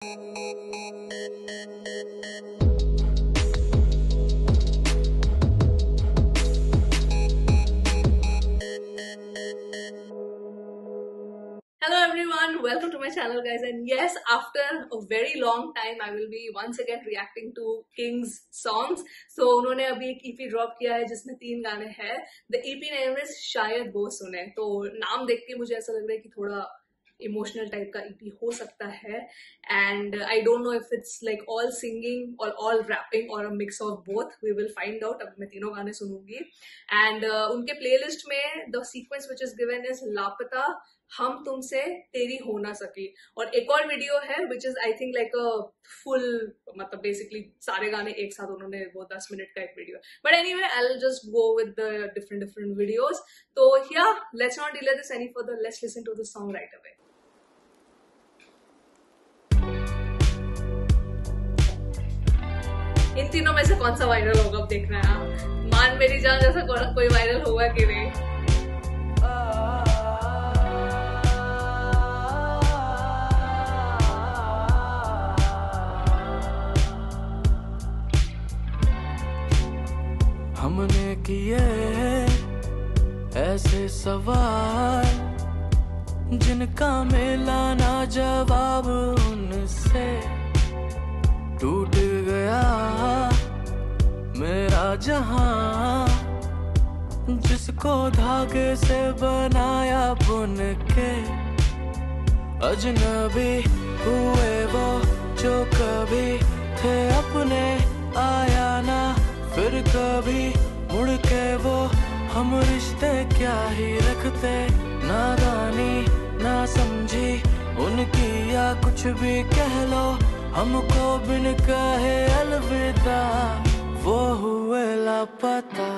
Hello everyone, welcome to my channel guys, and yes, after a very long time I will be once again reacting to King's songs. So उन्होंने अभी एक EP drop किया है जिसमें 3 गाने हैं. The EP name is शायद वो सुने. तो नाम देख के मुझे ऐसा लग रहा है कि थोड़ा इमोशनल टाइप का EP हो सकता है, and I don't know if it's like all singing और ऑल रैपिंग और a mix of both. We will find out. अब मैं तीनों गाने सुनूंगी एंड उनके प्लेलिस्ट में the sequence which is given is Laapata, Hum तुमसे, तेरी हो ना सकी, और एक और वीडियो है which is I think like a full, मतलब बेसिकली सारे गाने एक साथ उन्होंने वो 10 मिनट का एक video. But anyway I will just go with the different videos. तो yeah let's not delay this any further, let's listen to the song right away. इन तीनों में से कौन सा वायरल होगा अब देखना है. मान मेरी जान जैसा कोई वायरल होगा कि नहीं. हमने किए ऐसे सवाल जिनका मिला ना जवाब, उनसे टूट गया मेरा जहां, जिसको धागे से बनाया बुन के. अजनबी हुए वो जो कभी थे अपने, आया ना फिर कभी मुड़ के वो. हम रिश्ते क्या ही रखते, नादानी ना समझी उनकी, या कुछ भी कह लो, हमको बिन कहे अलविदा. वो हुए लापता,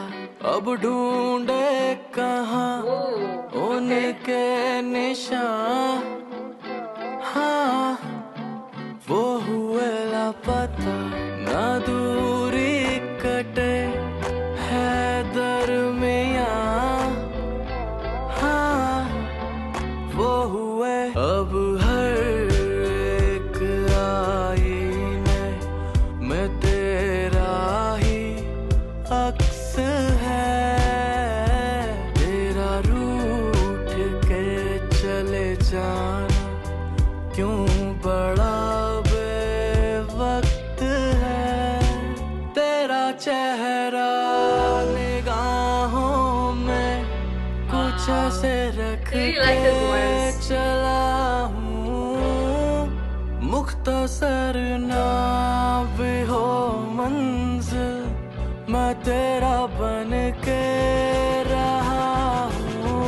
अब ढूंढे कहाँ उनके निशान. हाँ, वो हुए लापता, ना दूरी कटे है दरमियाँ. हाँ, वो हुए अब हर एक आईने में तेरा ही अक्स है. तेरा रूठ के चले जाना क्यों बड़ा बेवक्त है. तेरा चेहरा निगाहों में कुछ ऐसे रख के चला हूँ, मुख्तसर ना भी हो मंजिल, मैं तेरा बन के रहा हूँ.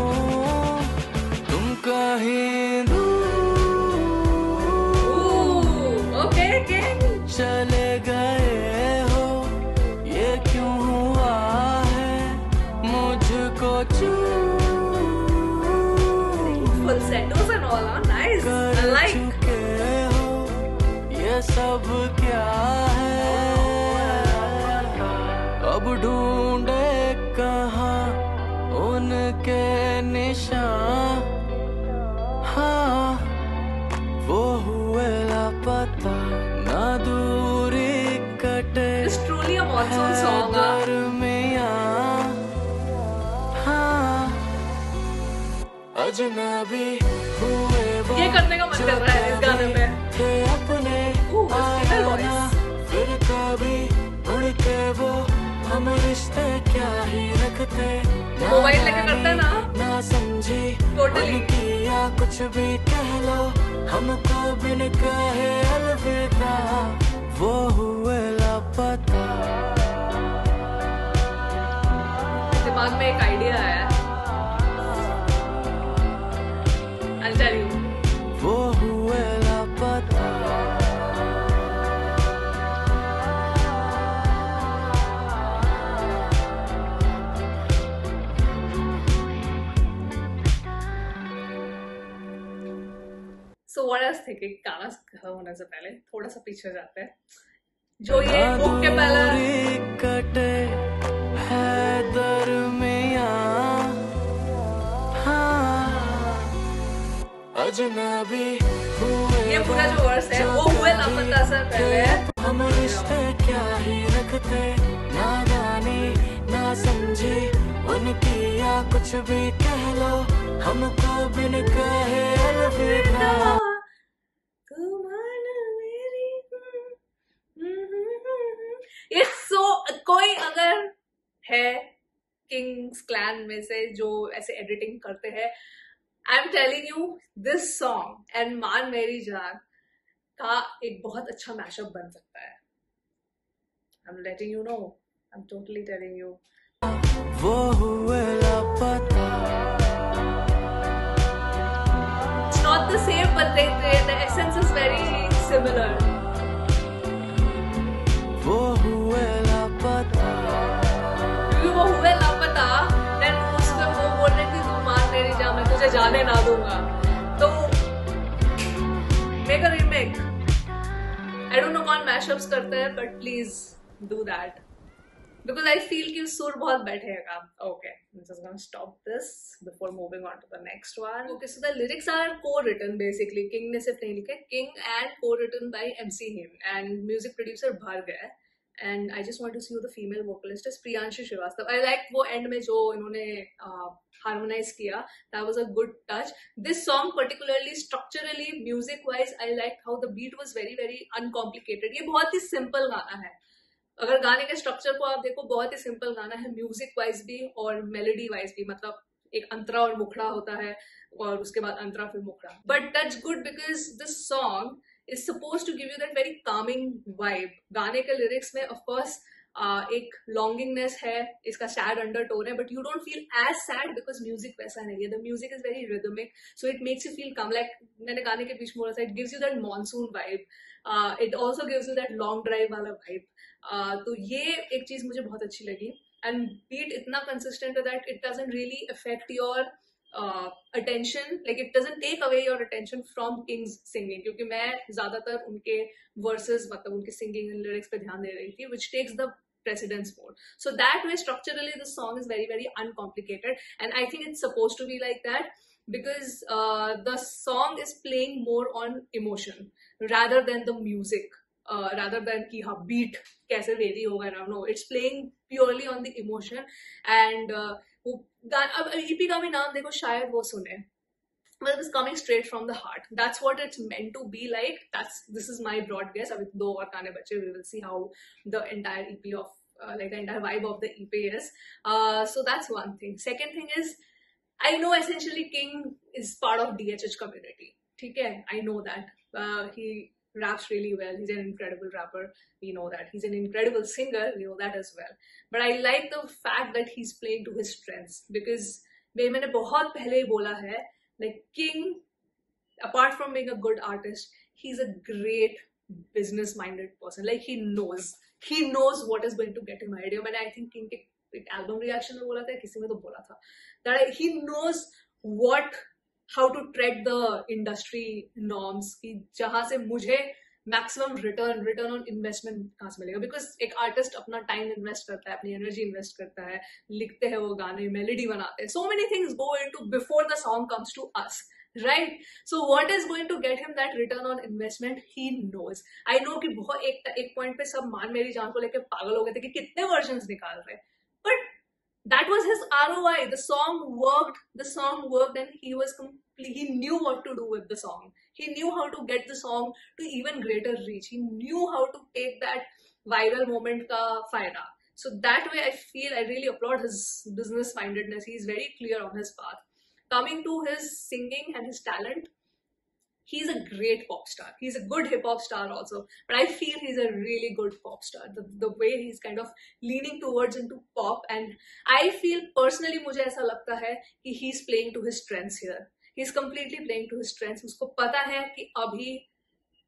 तुम कहीं चले गए हो, ये क्यों हुआ है मुझको कर चुके हो, ये सब क्या है. अब ढूंढे कहाँ उनके निशान. हाँ, वो हुए लापता, ना दूरी कटे दरमियाँ. हाँ, अजनबी हुए वो ये करने का मन कर रहा है इस गाने में. थे अपने, आया फिर कभी उड़ के वो. हम रिश्ते क्या ही रखते, मोबाइल लेके करते हैं ना समझी टोटली. किया कुछ भी कह लो, हमको बिन कहे अलविदा. वो हुए लापता. दिमाग में एक आइडिया आया, I'll tell you. वो हुए लापता. So what I was thinking, गाना खत्म होने से पहले थोड़ा सा पीछे जाते हैं. जो ये ओके पहले कटे है दरमियाँ. हाँ, अजनबी हुए ये पूरा जो वर्स है वो हुए कुछ भी कह लो, हमको बिन कहे अलविदा। ये सो कोई अगर है किंग्स क्लैन में से जो ऐसे एडिटिंग करते हैं, I am telling you this song and मान मेरी जान का एक बहुत अच्छा मैशअप बन सकता है। I am letting you know, I am totally telling you. वो हुए लापता, it's not the same but the essence is very similar. वो हुए लापता, क्योंकि वो हुए लापता, देन उसमें वो बोल रही थी तू मान मेरी जान मैं तुझे जाने ना दूंगा, तो make a remake. I don't no कौन मैशअप्स करते हैं but please do that because I feel कि सुर बहुत बैठेगा। Okay, I'm just gonna stop this before moving on to the next one. Okay, so the lyrics are co-written basically. King ने सिर्फ नहीं लिखे, King and co-written by MC Him and music producer Bharg है। And I just want to see who the female vocalist is, Priyanshu Srivastava. I like वो end में जो इन्होंने harmonize किया, that was a good touch. This song particularly structurally, music wise, I liked how the beat was very very uncomplicated. ये बहुत ही simple गाना है। अगर गाने के स्ट्रक्चर को आप देखो बहुत ही सिंपल गाना है, म्यूजिक वाइज भी और मेलोडी वाइज भी, मतलब एक अंतरा और मुखड़ा होता है और उसके बाद अंतरा फिर मुखड़ा, but that's good because this song is suppose to give you that very calming vibe. गाने के लिरिक्स में ऑफकोर्स एक लॉन्गिंगनेस है, इसका सैड अंडरटोन है, but you don't feel as sad because music वैसा नहीं है। The music is very rhythmic, so it makes you feel calm, like मैंने गाने के बीच में बोला था, it gives you that monsoon vibe, it also gives you that long drive वाला वाइब। तो ये एक चीज मुझे बहुत अच्छी लगी एंड बीट इतना कंसिस्टेंट है that it doesn't really affect your attention, like it doesn't take away your attention from King's singing, क्योंकि मैं ज्यादातर उनके वर्सेस मतलब उनके सिंगिंग एंड लिरिक्स पे ध्यान दे रही थी, which takes the precedence more. So that way structurally the song is very very uncomplicated and I think it's supposed to be like that because the song is playing more on emotion rather than the music, rather than ki ha beat kaise vary hoga na, no, it's playing purely on the emotion and वो अब EP का भी नाम देखो शायद वो सुने, but it is coming straight from the heart. That's what it's meant to be like. This is my broad guess. अभी दो और गाने बचे, we will see how the entire EP of like the entire vibe of the EP is. So that's one thing. Second thing is, I know essentially King is part of DHH community. ठीक है, I know that. He raps really well. He's an incredible rapper. We know that. He's an incredible singer. We know that as well. But I like the fact that he's playing to his strengths because मैंने बहुत पहले ही बोला है, like King, apart from being a good artist, he's a great business-minded person. Like he knows what is going to get him idea. मैंने I think King के एक album reaction में बोला था, किसी में तो बोला था, that he knows how to tread the industry norms, कि जहाँ से मुझे मैक्सिमम रिटर्न ऑन इन्वेस्टमेंट कहाँ से मिलेगा, बिकॉज एक आर्टिस्ट अपना टाइम इन्वेस्ट करता है, अपनी एनर्जी इन्वेस्ट करता है, लिखते हैं वो गाने, मेलोडी बनाते हैं, so many things go into before the song comes to us, right? So what is going to get him that return on investment, he knows. I know कि बहुत एक पॉइंट पे सब मान मेरी जान को लेकर पागल हो गए थे कि कितने वर्जन्स निकाल रहे, but that was his ROI. The song worked and he knew what to do with the song. He knew how to get the song to even greater reach. He knew how to take that viral moment ka fayda. So that way I really applaud his business mindedness. He's very clear on his path. Coming to his singing and his talent, he's a great pop star. He's a good hip hop star also, but I feel he's a really good pop star. The way he's kind of leaning towards into pop, and I feel personally मुझे ऐसा लगता है कि he's playing to his strengths here. He's completely playing to his strengths. उसको पता है कि अभी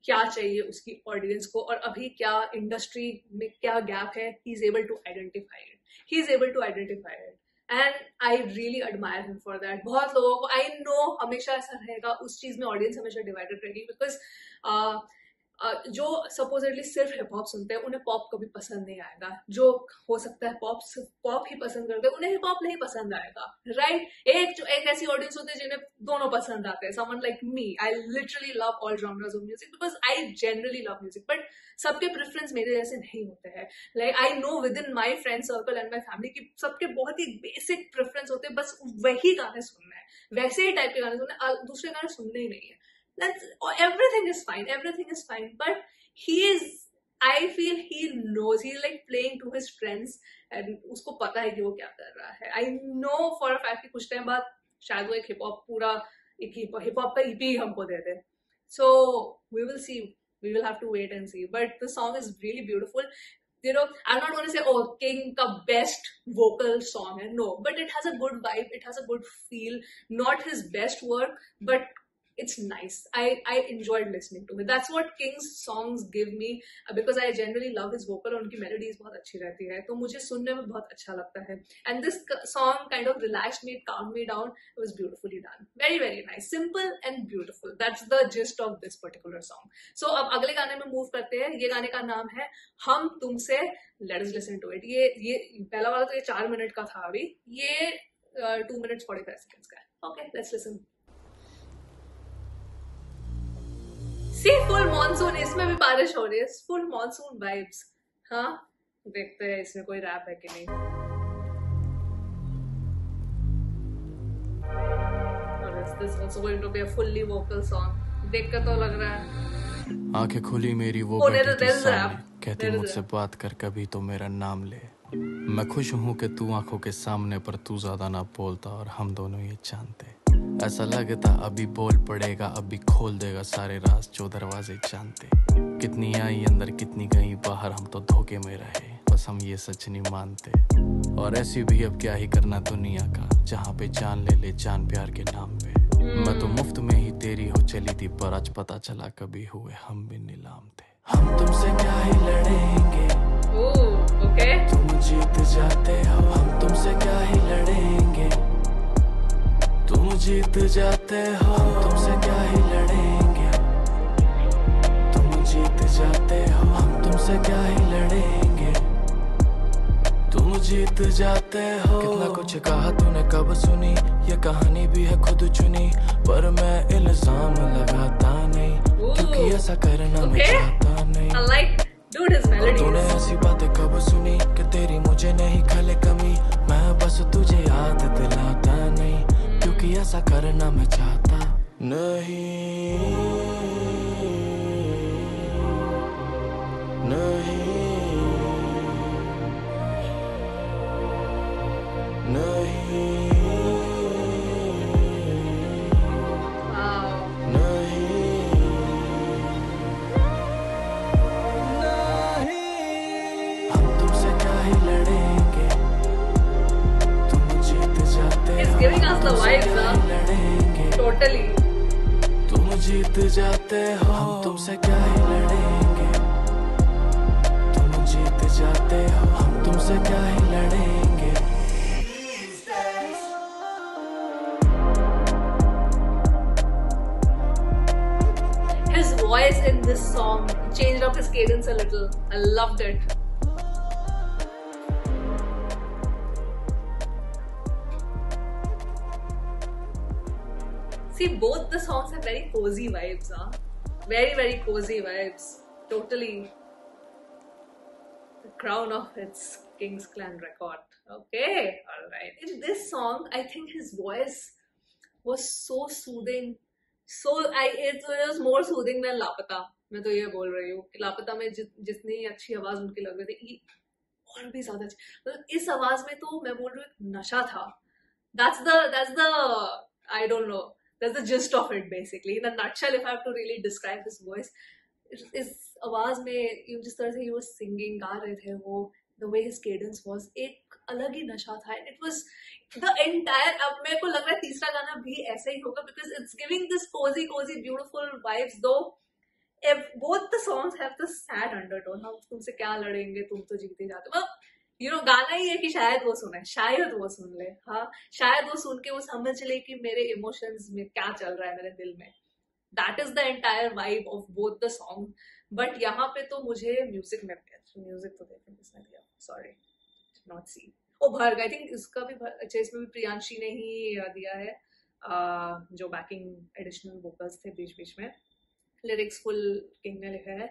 क्या चाहिए उसकी ऑडियंस को और अभी क्या इंडस्ट्री में क्या गैप है. He's able to identify it. And I really admire him for that. बहुत लोगों को I know हमेशा ऐसा रहेगा, उस चीज में ऑडियंस हमेशा डिवाइडेड रहेगी, बिकॉज जो सपोजिटली सिर्फ हिप हॉप सुनते हैं उन्हें पॉप कभी पसंद नहीं आएगा, जो हो सकता है पॉप ही पसंद करते हैं उन्हें हिप हॉप नहीं पसंद आएगा, राइट। एक ऐसी ऑडियंस होती है जिन्हें दोनों पसंद आते हैं, someone like me, I literally love all genres of music because I generally love music, but सबके प्रेफरेंस मेरे जैसे नहीं होते हैं। Like I know with in my friend circle and my family की सबके बहुत ही बेसिक प्रेफरेंस होते हैं, बस वही गाने सुनना है, वैसे ही टाइप के गाने सुनना है, दूसरे गाने सुनने ही नहीं है। Everything is fine, but I feel he knows, he's like playing to his friends and उसको पता है कि वो क्या कर रहा है। I know for a fact कि कुछ टाइम बाद शायद वो एक हिप हॉप का EP हमको दे दे, so we will see, we will have to wait and see, but the song is really beautiful. You know, I'm not going to say, oh, King ka best vocal song hai, no, but it has a good vibe, it has a good feel, not his best work, but it's nice. I enjoyed listening to it. That's what King's songs give me, because I generally love his vocal और उनकी melodies बहुत अच्छी रहती है, तो मुझे सुनने में बहुत अच्छा लगता है। And this song kind of relaxed me, calmed me down. It was beautifully done. Very, very nice. Simple and beautiful. That's the gist of this particular song. So अब अगले गाने में move करते हैं। ये गाने का नाम है हम तुमसे। Let us listen to it. ये पहला वाला तो ये 4 मिनट का था, अभी ये 2 minutes 45 seconds का है। Okay, let's listen. See, full monsoon, इसमें भी बारिश हो रही है, full monsoon vibes। हाँ, देखते हैं इसमें कोई रैप है कि नहीं। और is this also going to be a fully vocal song? देख कर तो लग रहा है। आंखें खुली मेरी वो बैठी थी सामने, कहती मुझसे बात कर कभी तो मेरा नाम ले। मैं खुश हूँ कि तू आंखों के सामने, पर तू ज्यादा ना बोलता और हम दोनों ये जानते। ऐसा लगता अभी बोल पड़ेगा, अभी खोल देगा सारे राज जो दरवाजे जानते। कितनी आई अंदर कितनी गई बाहर, हम तो धोखे में रहे, बस हम ये सच नहीं मानते। और ऐसी भी अब क्या ही करना दुनिया का, जहाँ पे जान ले ले जान प्यार के नाम पे। मैं तो मुफ्त में ही तेरी हो चली थी, पर आज पता चला कभी हुए हम भी नीलाम थे। हम तुमसे क्या ही लड़ेंगे, तुम जीत जाते हो। हम तुमसे क्या ही लड़ेंगे, तुम जीत जाते हो। हम तुमसे क्या ही लड़ेंगे, तुम जीत जाते हो। हम तुमसे क्या ही लड़ेंगे, तुम जीत जाते हो। कितना कुछ कहा तूने कब सुनी, ये कहानी भी है खुद चुनी, पर मैं इल्जाम लगाता नहीं, क्योंकि ऐसा करना मैं चाहता नहीं। तूने ऐसी बातें कब सुनी कि तेरी मुझे नहीं खले कमी, मैं बस तुझे याद दिलाता नहीं, क्योंकि ऐसा करना मैं चाहता नहीं। नहीं नहीं giving us the vibes, totally. तुम जीत जाते हो। हम तुमसे क्या ही लड़ेंगे, तुम जीत जाते हो। हम तुमसे क्या ही लड़ेंगे। His voice in this song changed up his cadence a little. I loved it. See, both the songs have very cozy vibes, huh? Very, very cozy vibes. Totally. The crown of its King's Clan record. Okay, alright. In this song, I think his voice was so soothing. It was more soothing than Lapata. मैं तो ये बोल रही हूँ कि लापता में जितनी अच्छी आवाज उनकी लग रही थी, और भी ज्यादा अच्छी, मतलब इस आवाज में तो मैं बोल रही हूँ एक नशा था। That's the I don't know. That's the gist of it, basically. In a nutshell, if I have to really describe his voice, इस आवाज में जिस तरह से he was singing, गा रहे थे वो, the way his cadence was, एक अलग ही नशा था। And it was the entire, अब मेरे को लग रहा है तीसरा गाना भी ऐसा ही होगा, because it's giving this cozy, beautiful vibes, though both the songs have the sad undertone. हम तुमसे क्या लड़ेंगे, तुम तो जीते जाते हो। गाना ही है कि शायद वो सुने, शायद वो सुन ले, हाँ, शायद वो सुन के वो समझ ले कि मेरे इमोशंस में क्या चल रहा है मेरे दिल में। That is the entire vibe of both the songs. But यहाँ पे तो मुझे म्यूजिक में म्यूजिक तो देखने किसने दिया, sorry not see, oh Bharg, I think इसका भी अच्छा, इसमें भी प्रियांशी ने ही दिया है, जो बैकिंग एडिशनल वोकल्स थे बीच बीच में, लिरिक्स फुल किंग ने लिखा है,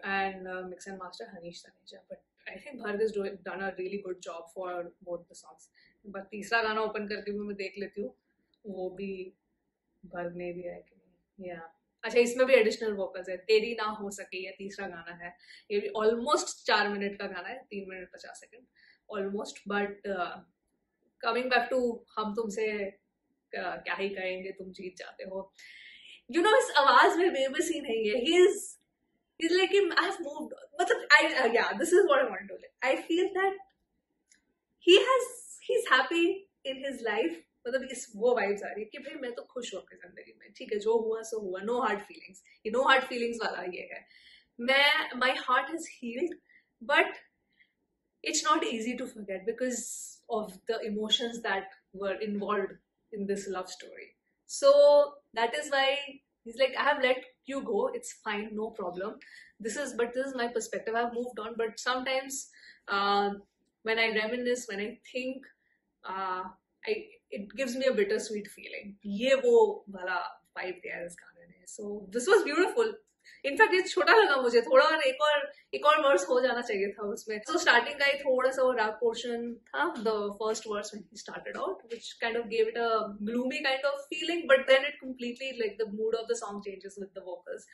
and mix and master Hanish Taneja, but I think Bharg is done a really good job for both the songs. But तीसरा गाना ओपन करके भी मैं देख लेती हूँ, वो भी भर्ग ने दिया है कि नहीं, या अच्छा इसमें भी एडिशनल वोकल्स है, तेरी ना हो सके ये तीसरा गाना है, ये भी ऑलमोस्ट 4 मिनट का गाना है, 3 minute 50 second almost. But coming back to Hum Tumse क्या ही कहेंगे, तुम जीत जाते हो, यू नो इस आवाज में बेबसी नहीं है, he's like I have moved, मतलब yeah, this is what I want to do, I feel that he's happy in his life, मतलब इस वो वाइब्स आ रही है कि भाई मैं तो खुश हूँ अपनी जिंदगी में, ठीक है जो हुआ सो हुआ, नो हार्ड फीलिंग्स, ये नो हार्ड फीलिंग्स वाला ये है, मैं my heart has healed, but it's not easy to forget because of the emotions that were involved in this love story. So that is why he's like, I have let you go, it's fine, no problem, this is my perspective, I've moved on, but sometimes when I reminisce, when I think, it gives me a bittersweet feeling, ye wo wala vibe दिया है इस गाने ने, so this was beautiful. In fact ये छोटा लगा मुझे थोड़ा, और एक और वर्स हो जाना चाहिए था उसमें, तो स्टार्टिंग का ही थोड़ा सा वो रैप पोर्शन था, the first verse when he started out, which kind of give it a gloomy kind of feeling, but then it completely like the mood of the song changes with the vocals,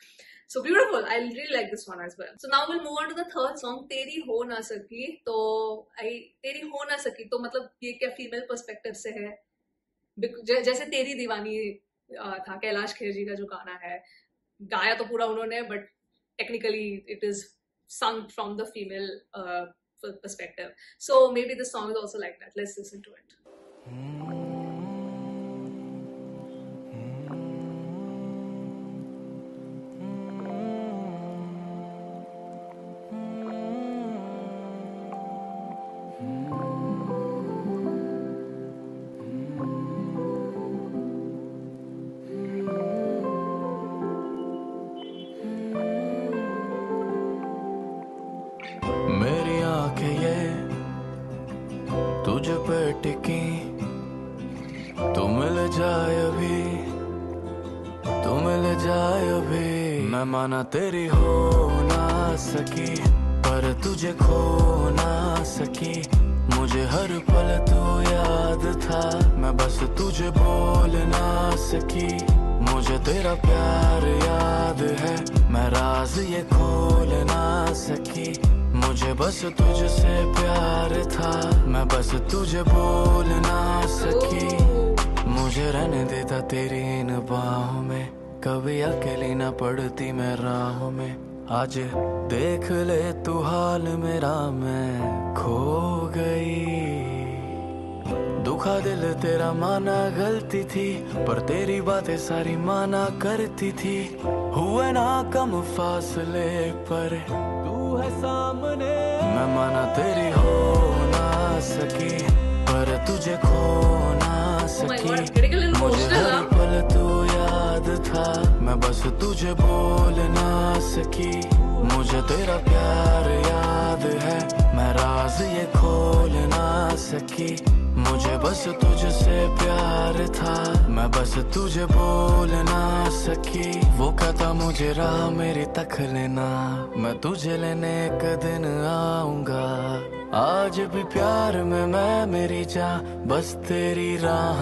so beautiful, I really like this one as well. So now will move on to the third song, Teri Ho ना सकी। तो तेरी हो ना सकी तो मतलब ये क्या फीमेल पर्सपेक्टिव से है, जैसे तेरी दीवानी था कैलाश खेर जी का जो गाना है, गाया तो पूरा उन्होंने, but technically it is sung from the female perspective, so maybe the song is also like that. Let's listen to it. मेरी आंखें ये तुझ पे टिकी, तू मिल जाए अभी, तू मिल जाए अभी, मैं माना तेरी हो ना सकी, पर तुझे खो ना सकी, मुझे हर पल तू याद था, मैं बस तुझे बोल ना सकी, मुझे तेरा प्यार याद है, मैं राज ये खोल ना सकी, मुझे बस तुझसे प्यार था, मैं बस तुझे बोल ना सकी, मुझे रहने देता तेरी इन बाहों में, कभी अकेली ना पड़ती मैं राहों में, आज देख ले तू हाल मेरा, मैं खो गई, दुखा दिल तेरा माना गलती थी, पर तेरी बातें सारी माना करती थी, हुए ना कम फासले पर तू है सामने, मैं माना तेरी हो ना सकी, पर तुझे खो ना सकी, मुझे हर पल तू याद था, मैं बस तुझे बोल ना सकी, मुझे तेरा प्यार याद है, मैं राज ये खोल ना सकी, मुझे बस तुझसे प्यार था, मैं बस तुझे बोल ना सकी, वो कहता मुझे राह मेरी तक लेना, मैं तुझे लेने एक दिन आऊंगा, आज भी प्यार में मैं मेरी जान, बस तेरी राह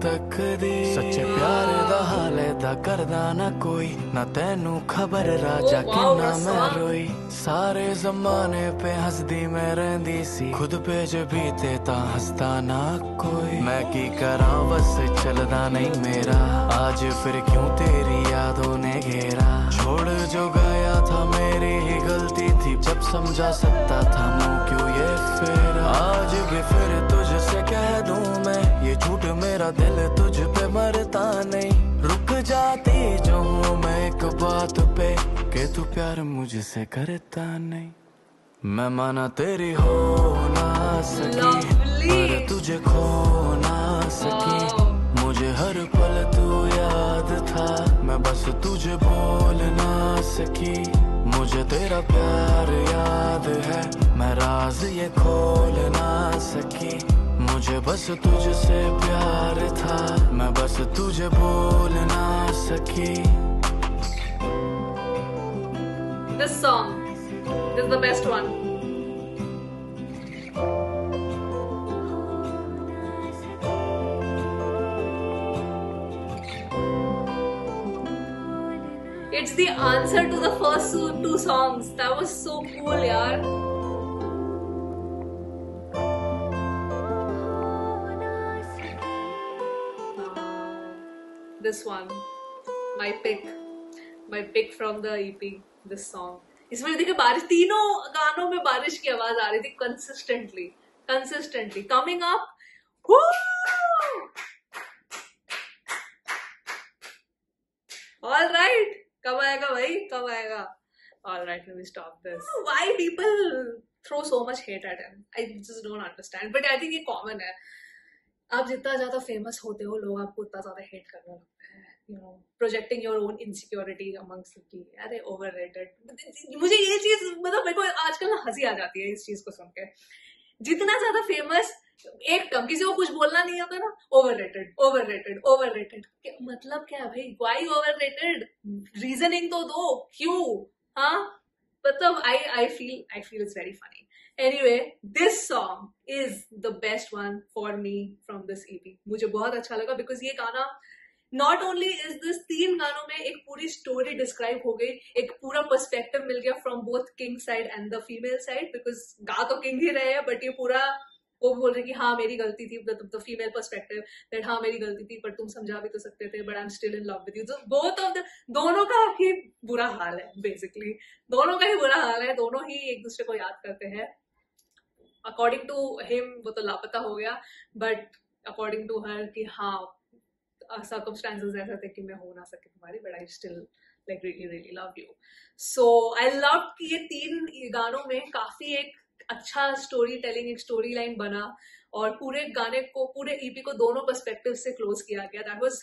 तक दी, सच्चे प्यार दा हाल दा करदा ना कोई, ना तेनू खबर राजा किन्ना मैं रोई, सारे जमाने पे हंसदी मैं रहंदी सी, खुद पे जो बीते ता हंसदा ना कोई, मैं की करा बस चलदा नहीं मेरा, आज फिर क्यों तेरी यादों ने घेरा, छोड़ जो गया था मेरी ही गलती थी, जब समझा सकता था मुँह क्यों ये फिर, आज भी फिर तुझसे कह दूं मैं, ये झूठ मेरा दिल तुझ पे मरता नहीं, रुक जाती जो हूँ मैं एक बात पे, कि तू प्यार मुझसे करता नहीं, मैं माना तेरी हो ना सकी, पर तुझे खो ना सकी, मुझे हर पल तू याद था, मैं बस तुझे बोल ना सकी, मुझे तेरा प्यार याद है, मैं राज ये खोल ना सकी। मुझे बस तुझसे प्यार था, मैं बस तुझे बोल ना सकी। This song, this is the best one. It's the answer to the first two songs. That was so cool, yaar. This one, my pick from the EP. This song. इसमें देखिए बारिश, तीनों गानों में बारिश की आवाज आ रही थी consistently coming up. All right, कब आएगा भाई, कब आएगा? All right, let me stop this. Why people throw so much hate at him? I just don't understand. But I think ये common है. आप जितना ज्यादा फेमस होते हो, लोग आपको उतना ज्यादा हेट करने लगते हैं. You know, projecting your own insecurity amongst the people. अरे overrated. मुझे ये चीज मतलब मेरे को आजकल ना हंसी आ जाती है इस चीज को सुन के. जितना ज्यादा फेमस, एक टर्म किसी को कुछ बोलना नहीं होता ना, ओवररेटेड. मतलब क्या भाई? Why overrated? रीजनिंग तो दो, क्यों? हाँ, मतलब I feel it's very funny. Anyway, this song is the best one for me from this EP. मुझे बहुत अच्छा लगा because ये गाना not only is this, 3 गानों में एक पूरी स्टोरी डिस्क्राइब हो गई, एक पूरा पर्सपेक्टिव मिल गया from both king side and the female side, because गा तो किंग ही रहे हैं बट ये पूरा वो बोल रहे कि हाँ मेरी गलती थी, द फीमेल पर्सपेक्टिव दैट हाँ मेरी गलती थी बट तुम समझा भी तो सकते थे, but I am still in love with you. Both of the, दोनों का ही बुरा हाल है बेसिकली, दोनों का ही बुरा हाल है, दोनों ही एक दूसरे को याद करते हैं. अकॉर्डिंग टू हिम वो तो लापता हो गया, बट अकॉर्डिंग टू हर कि हाँ circumstances ऐसा थे कि मैं हो ना सके तुम्हारी, but I still like really love you. So I loved कि ये 3 गानों में काफी एक अच्छा स्टोरी टेलिंग, एक स्टोरी लाइन बना और पूरे गाने को, पूरे EP को दोनों पर्सपेक्टिव से क्लोज किया गया. That was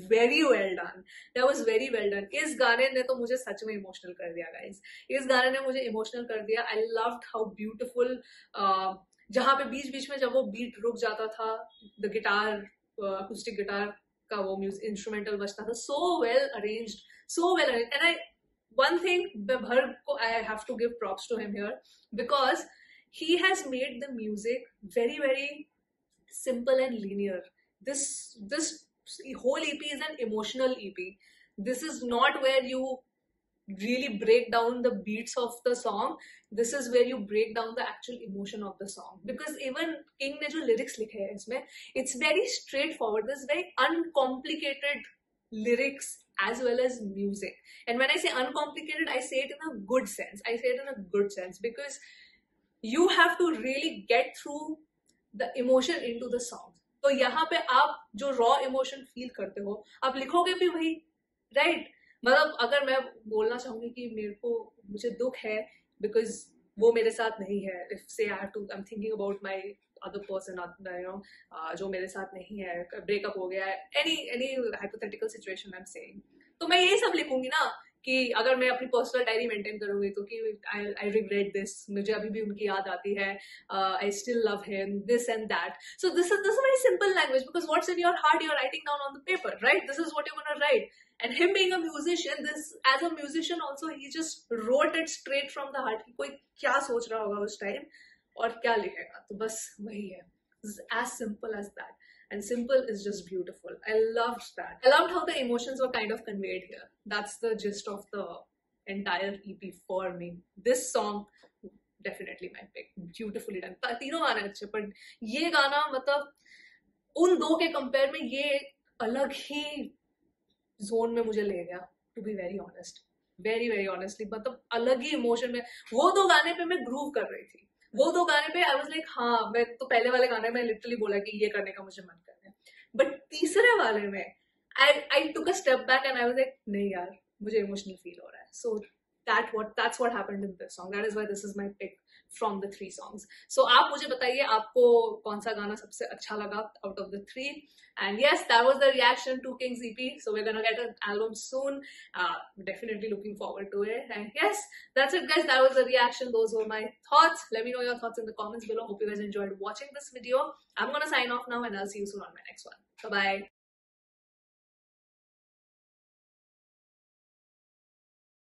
very well done. That was very well done. इस गाने ने तो मुझे सच में इमोशनल कर दिया guys. इस गाने ने मुझे इमोशनल कर दिया. I loved how beautiful, जहाँ पे बीच बीच में जब वो बीट रुक जाता था, the guitar, acoustic guitar का वो म्यूजिक इंस्ट्रूमेंटल बजता था, so well arranged. And one thing Bharg को I have to give props to him here because he has made the music very simple and linear. This whole EP is an emotional EP. This is not where you really break down the beats of the song. This is where you break down the actual emotion of the song, because even King ने जो lyrics लिखे हैं इसमें, it's very straightforward. There's very uncomplicated lyrics as well as music. And when I say uncomplicated, I say it in a good sense. Because you have to really get through the emotion into the song. तो यहाँ पे आप जो raw emotion feel करते हो, आप लिखोगे भी वही, right? मतलब अगर मैं बोलना चाहूंगी कि मुझे दुख है बिकॉज वो मेरे साथ नहीं है, इफ से I am thinking about my other person, जो मेरे साथ नहीं है, ब्रेकअप हो गया है, any hypothetical situation I am saying, तो मैं ये सब लिखूंगी ना कि अगर मैं अपनी पर्सनल डायरी मेंटेन करूंगी तो कि आई रिग्रेट दिस, मुझे अभी भी उनकी याद आती है, I still love him, this and that. So this is very simple language because what's in your heart you are writing down on the paper, right? This is what you gonna write. And him being a musician, as a musician also, he just wrote it straight from the heart. कोई क्या सोच रहा होगा उस time और क्या लिखेगा, तो बस वही है. As simple as that. And simple is just beautiful. I loved that. I loved how the emotions were kind of conveyed here. That's the gist of the entire EP for me. This song, definitely my pick. Beautifully done. तीनों गाने अच्छे, पर ये गाना मतलब उन दो के कंपेयर में ये अलग ही जोन में मुझे ले गया, to be very honest, very honestly. मतलब अलग ही इमोशन में. वो 2 गाने पे मैं ग्रूव कर रही थी, वो 2 गाने पे आई वाज लाइक हाँ, मैं तो पहले वाले गाने में लिटरली बोला कि ये करने का मुझे मन कर रहा है, बट तीसरे वाले में I took a step back and I was like नहीं यार, मुझे इमोशनल फील हो रहा है. सो that's what happened in this song. That is why this is my pick from the 3 songs. So आप मुझे बताइए आपको कौन सा गाना सबसे अच्छा लगा out of the 3. And yes, that was the reaction to Kings EP. So we're gonna get an album soon. Definitely looking forward to it. And yes, that's it guys. That was the reaction. Those were my thoughts. Let me know your thoughts in the comments below. Hope you guys enjoyed watching this video. I'm gonna sign off now and I'll see you soon on my next one. Bye bye.